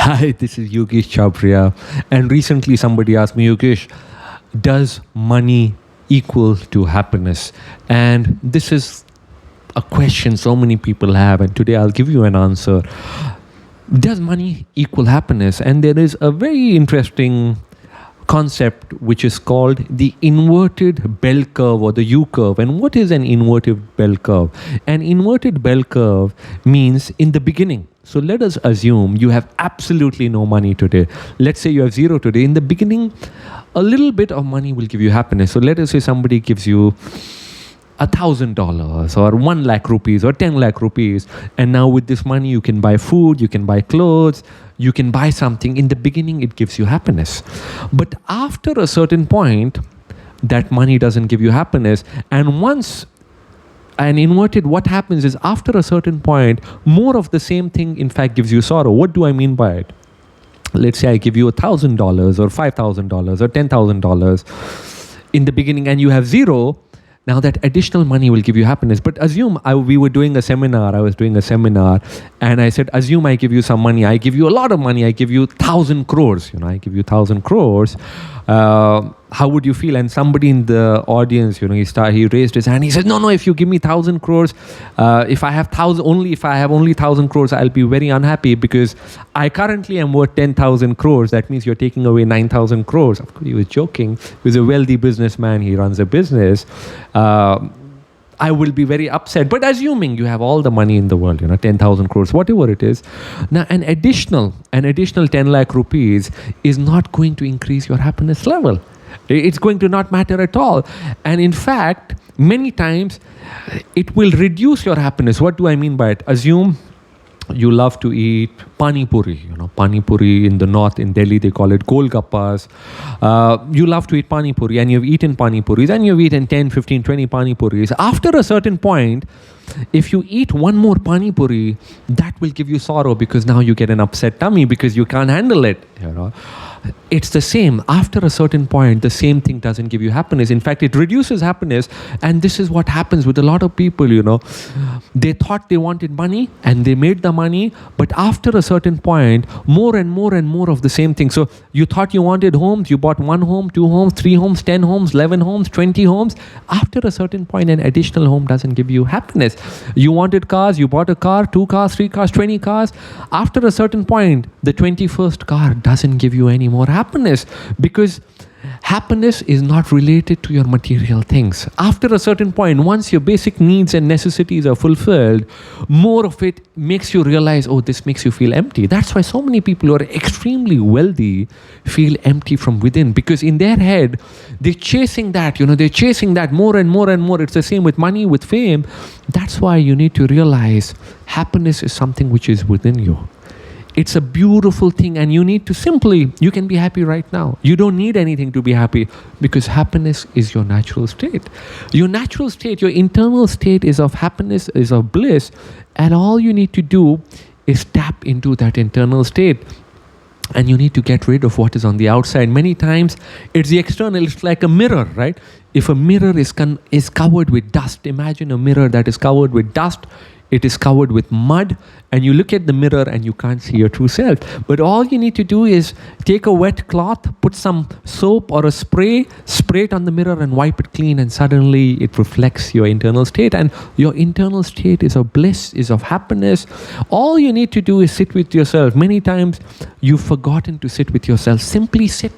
Hi, this is Yogesh Chabria. And recently somebody asked me, Yogesh, does money equal to happiness? And this is a question so many people have. And today I'll give you an answer. Does money equal happiness? And there is a very interesting concept which is called the inverted bell curve or the U curve. And what is an inverted bell curve? An inverted bell curve means in the beginning. So let us assume you have absolutely no money today. Let's say you have zero today. In the beginning, a little bit of money will give you happiness. So let us say somebody gives you $1,000 or 1 lakh rupees or 10 lakh rupees. And now with this money, you can buy food, you can buy clothes, you can buy something. In the beginning, it gives you happiness. But after a certain point, that money doesn't give you happiness. And once an inverted, what happens is after a certain point, more of the same thing, in fact, gives you sorrow. What do I mean by it? Let's say I give you $1,000 or $5,000 or $10,000 in the beginning and you have zero. Now that additional money will give you happiness. But assume we were doing a seminar, I was doing a seminar and I said, assume I give you some money. I give you a lot of money. I give you 1,000 crores. I give you 1,000 crores. How would you feel? And somebody in the audience, he raised his hand. He said, no, if you give me 1,000 crores, if I have only 1,000 crores, I'll be very unhappy because I currently am worth 10,000 crores. That means you're taking away 9,000 crores. Of course, he was joking. He's a wealthy businessman. He runs a business. I will be very upset. But assuming you have all the money in the world, 10,000 crores, whatever it is. Now, an additional 10 lakh rupees is not going to increase your happiness level. It's going to not matter at all. And in fact, many times it will reduce your happiness. What do I mean by it? Assume you love to eat pani puri. Pani puri in the north, in Delhi, they call it golgappas. You love to eat pani puri and you've eaten pani puris and you've eaten 10, 15, 20 pani puris. After a certain point, if you eat one more pani puri, that will give you sorrow because now you get an upset tummy because you can't handle it. It's the same. After a certain point, the same thing doesn't give you happiness. In fact, it reduces happiness. And this is what happens with a lot of people, They thought they wanted money and they made the money. But after a certain point, more and more and more of the same thing. So you thought you wanted homes. You bought 1 home, 2 homes, 3 homes, 10 homes, 11 homes, 20 homes. After a certain point, an additional home doesn't give you happiness. You wanted cars. You bought a car, 2 cars, 3 cars, 20 cars. After a certain point, the 21st car doesn't give you any more happiness because happiness is not related to your material things. After a certain point, once your basic needs and necessities are fulfilled, more of it makes you realize, this makes you feel empty. That's why so many people who are extremely wealthy feel empty from within because in their head, they're chasing that, they're chasing that more and more and more. It's the same with money, with fame. That's why you need to realize happiness is something which is within you. It's a beautiful thing and you need to you can be happy right now. You don't need anything to be happy because happiness is your natural state. Your natural state, your internal state is of happiness, is of bliss. And all you need to do is tap into that internal state. And you need to get rid of what is on the outside. Many times it's the external, it's like a mirror, right? If a mirror is covered with dust, imagine a mirror that is covered with dust. It is covered with mud and you look at the mirror and you can't see your true self. But all you need to do is take a wet cloth, put some soap or a spray it on the mirror and wipe it clean and suddenly it reflects your internal state. And your internal state is of bliss, is of happiness. All you need to do is sit with yourself. Many times you've forgotten to sit with yourself. Simply sit.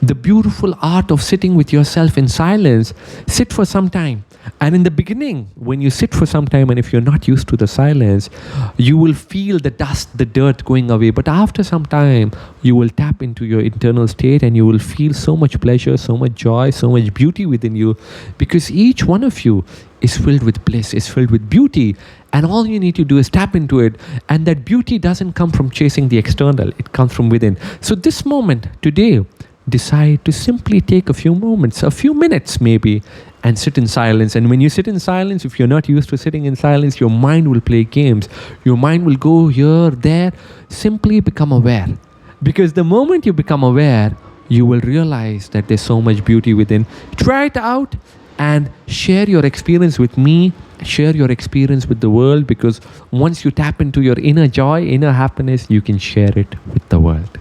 The beautiful art of sitting with yourself in silence. Sit for some time. And in the beginning, when you sit for some time and if you're not used to the silence, you will feel the dust, the dirt going away. But after some time, you will tap into your internal state and you will feel so much pleasure, so much joy, so much beauty within you because each one of you is filled with bliss, is filled with beauty. And all you need to do is tap into it. And that beauty doesn't come from chasing the external. It comes from within. So this moment, today, decide to simply take a few moments, a few minutes maybe, and sit in silence. And when you sit in silence, if you're not used to sitting in silence, your mind will play games. Your mind will go here, there. Simply become aware. Because the moment you become aware, you will realize that there's so much beauty within. Try it out and share your experience with me share your experience with the world, because once you tap into your inner joy, inner happiness, you can share it with the world.